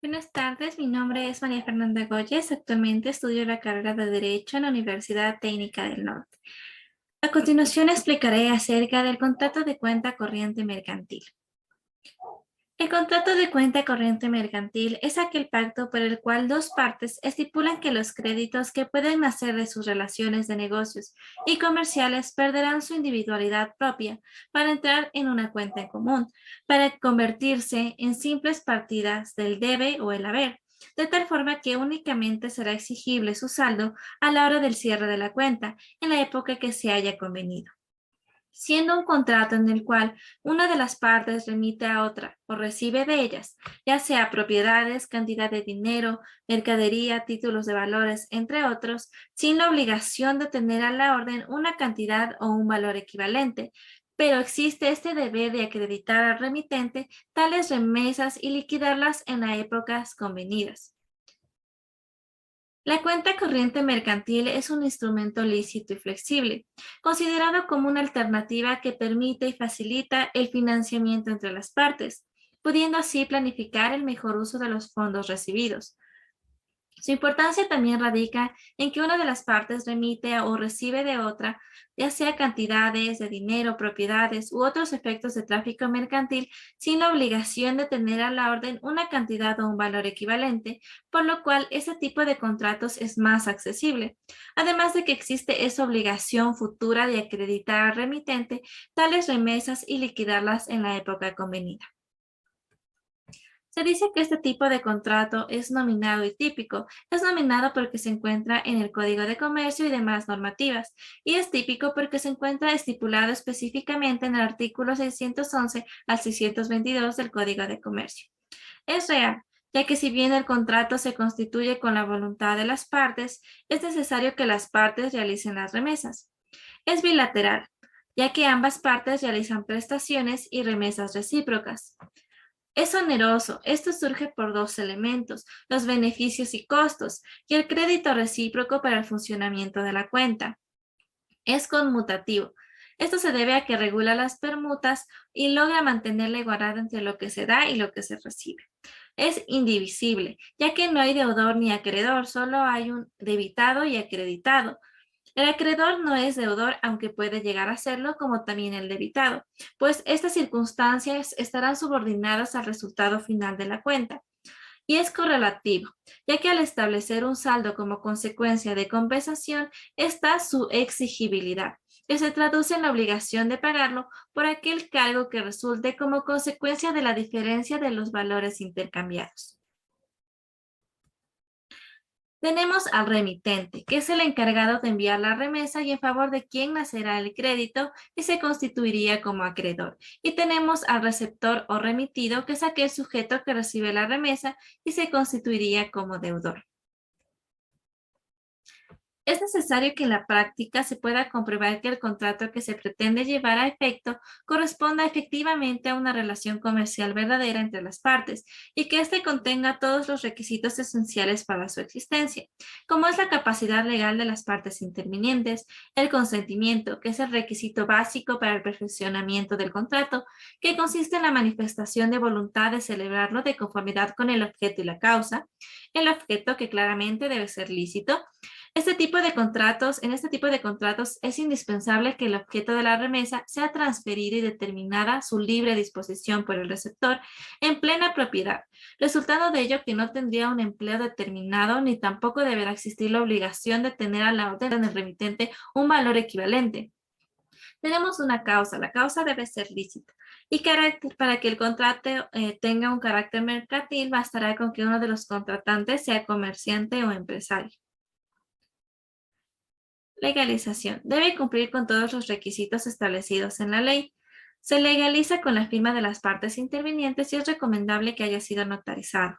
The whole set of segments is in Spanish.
Buenas tardes, mi nombre es María Fernanda Goyes. Actualmente estudio la carrera de Derecho en la Universidad Técnica del Norte. A continuación explicaré acerca del contrato de cuenta corriente mercantil. El contrato de cuenta corriente mercantil es aquel pacto por el cual dos partes estipulan que los créditos que pueden nacer de sus relaciones de negocios y comerciales perderán su individualidad propia para entrar en una cuenta en común, para convertirse en simples partidas del debe o el haber, de tal forma que únicamente será exigible su saldo a la hora del cierre de la cuenta, en la época que se haya convenido. Siendo un contrato en el cual una de las partes remite a otra o recibe de ellas, ya sea propiedades, cantidad de dinero, mercadería, títulos de valores, entre otros, sin la obligación de tener a la orden una cantidad o un valor equivalente, pero existe este deber de acreditar al remitente tales remesas y liquidarlas en las épocas convenidas. La cuenta corriente mercantil es un instrumento lícito y flexible, considerado como una alternativa que permite y facilita el financiamiento entre las partes, pudiendo así planificar el mejor uso de los fondos recibidos. Su importancia también radica en que una de las partes remite o recibe de otra, ya sea cantidades de dinero, propiedades u otros efectos de tráfico mercantil, sin la obligación de tener a la orden una cantidad o un valor equivalente, por lo cual ese tipo de contratos es más accesible. Además de que existe esa obligación futura de acreditar al remitente tales remesas y liquidarlas en la época convenida. Se dice que este tipo de contrato es nominado y típico. Es nominado porque se encuentra en el Código de Comercio y demás normativas, y es típico porque se encuentra estipulado específicamente en el artículo 611 al 622 del Código de Comercio. Es real, ya que si bien el contrato se constituye con la voluntad de las partes, es necesario que las partes realicen las remesas. Es bilateral, ya que ambas partes realizan prestaciones y remesas recíprocas. Es oneroso. Esto surge por dos elementos, los beneficios y costos, y el crédito recíproco para el funcionamiento de la cuenta. Es conmutativo. Esto se debe a que regula las permutas y logra mantener la igualdad entre lo que se da y lo que se recibe. Es indivisible, ya que no hay deudor ni acreedor, solo hay un debitado y acreditado. El acreedor no es deudor, aunque puede llegar a serlo, como también el debitado, pues estas circunstancias estarán subordinadas al resultado final de la cuenta. Y es correlativo, ya que al establecer un saldo como consecuencia de compensación está su exigibilidad, que se traduce en la obligación de pagarlo por aquel cargo que resulte como consecuencia de la diferencia de los valores intercambiados. Tenemos al remitente, que es el encargado de enviar la remesa y en favor de quien nacerá el crédito y se constituiría como acreedor. Y tenemos al receptor o remitido, que es aquel sujeto que recibe la remesa y se constituiría como deudor. Es necesario que en la práctica se pueda comprobar que el contrato que se pretende llevar a efecto corresponda efectivamente a una relación comercial verdadera entre las partes y que éste contenga todos los requisitos esenciales para su existencia, como es la capacidad legal de las partes intervinientes, el consentimiento, que es el requisito básico para el perfeccionamiento del contrato, que consiste en la manifestación de voluntad de celebrarlo de conformidad con el objeto y la causa, el objeto que claramente debe ser lícito. En este tipo de contratos es indispensable que el objeto de la remesa sea transferido y determinada su libre disposición por el receptor en plena propiedad, resultado de ello que no tendría un empleo determinado ni tampoco deberá existir la obligación de tener a la orden del remitente un valor equivalente. Tenemos una causa, la causa debe ser lícita. Y para que el contrato tenga un carácter mercantil, bastará con que uno de los contratantes sea comerciante o empresario. Legalización. Debe cumplir con todos los requisitos establecidos en la ley. Se legaliza con la firma de las partes intervinientes y es recomendable que haya sido notarizado.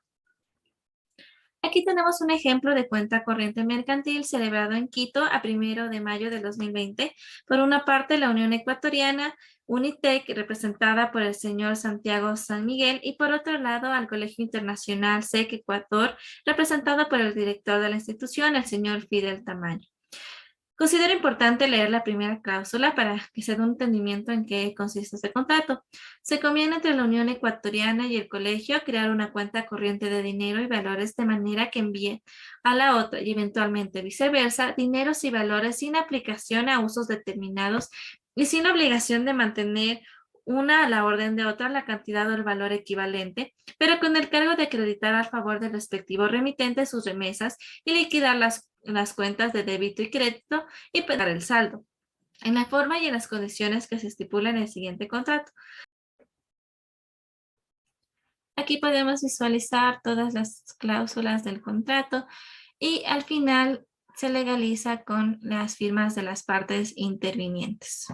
Aquí tenemos un ejemplo de cuenta corriente mercantil celebrado en Quito a 1 de mayo de 2020. Por una parte, la Unión Ecuatoriana, UNITEC, representada por el señor Santiago San Miguel, y por otro lado, al Colegio Internacional SEC Ecuador, representado por el director de la institución, el señor Fidel Tamayo. Considero importante leer la primera cláusula para que se dé un entendimiento en qué consiste este contrato. Se conviene entre la Unión Ecuatoriana y el colegio crear una cuenta corriente de dinero y valores de manera que envíe a la otra y eventualmente viceversa dineros y valores sin aplicación a usos determinados y sin obligación de mantener una a la orden de otra la cantidad o el valor equivalente, pero con el cargo de acreditar a favor del respectivo remitente sus remesas y liquidar las cuentas de débito y crédito y pagar el saldo, en la forma y en las condiciones que se estipulan en el siguiente contrato. Aquí podemos visualizar todas las cláusulas del contrato y al final se legaliza con las firmas de las partes intervinientes.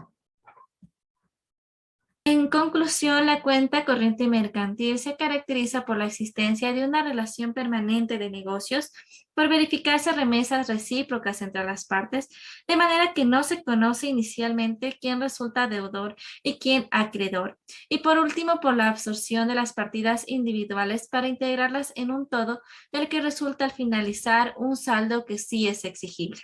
En conclusión, la cuenta corriente mercantil se caracteriza por la existencia de una relación permanente de negocios, por verificarse remesas recíprocas entre las partes, de manera que no se conoce inicialmente quién resulta deudor y quién acreedor, y por último, por la absorción de las partidas individuales para integrarlas en un todo del que resulta al finalizar un saldo que sí es exigible.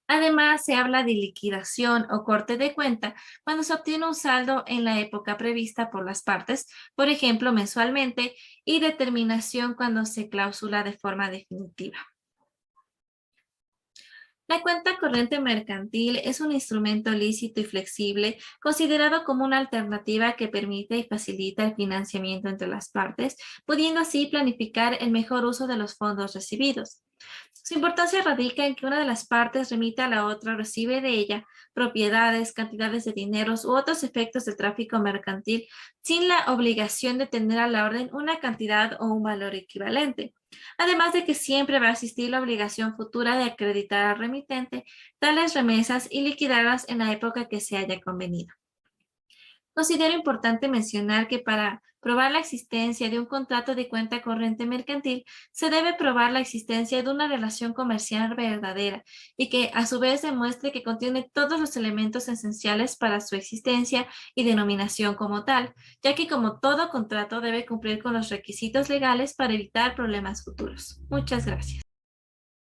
Además, se habla de liquidación o corte de cuenta cuando se obtiene un saldo en la época prevista por las partes, por ejemplo, mensualmente, y determinación cuando se clausula de forma definitiva. La cuenta corriente mercantil es un instrumento lícito y flexible considerado como una alternativa que permite y facilita el financiamiento entre las partes, pudiendo así planificar el mejor uso de los fondos recibidos. Su importancia radica en que una de las partes remite a la otra o recibe de ella propiedades, cantidades de dineros u otros efectos de tráfico mercantil sin la obligación de tener a la orden una cantidad o un valor equivalente. Además de que siempre va a existir la obligación futura de acreditar al remitente tales remesas y liquidarlas en la época que se haya convenido. Considero importante mencionar que para probar la existencia de un contrato de cuenta corriente mercantil, se debe probar la existencia de una relación comercial verdadera y que a su vez demuestre que contiene todos los elementos esenciales para su existencia y denominación como tal, ya que como todo contrato debe cumplir con los requisitos legales para evitar problemas futuros. Muchas gracias.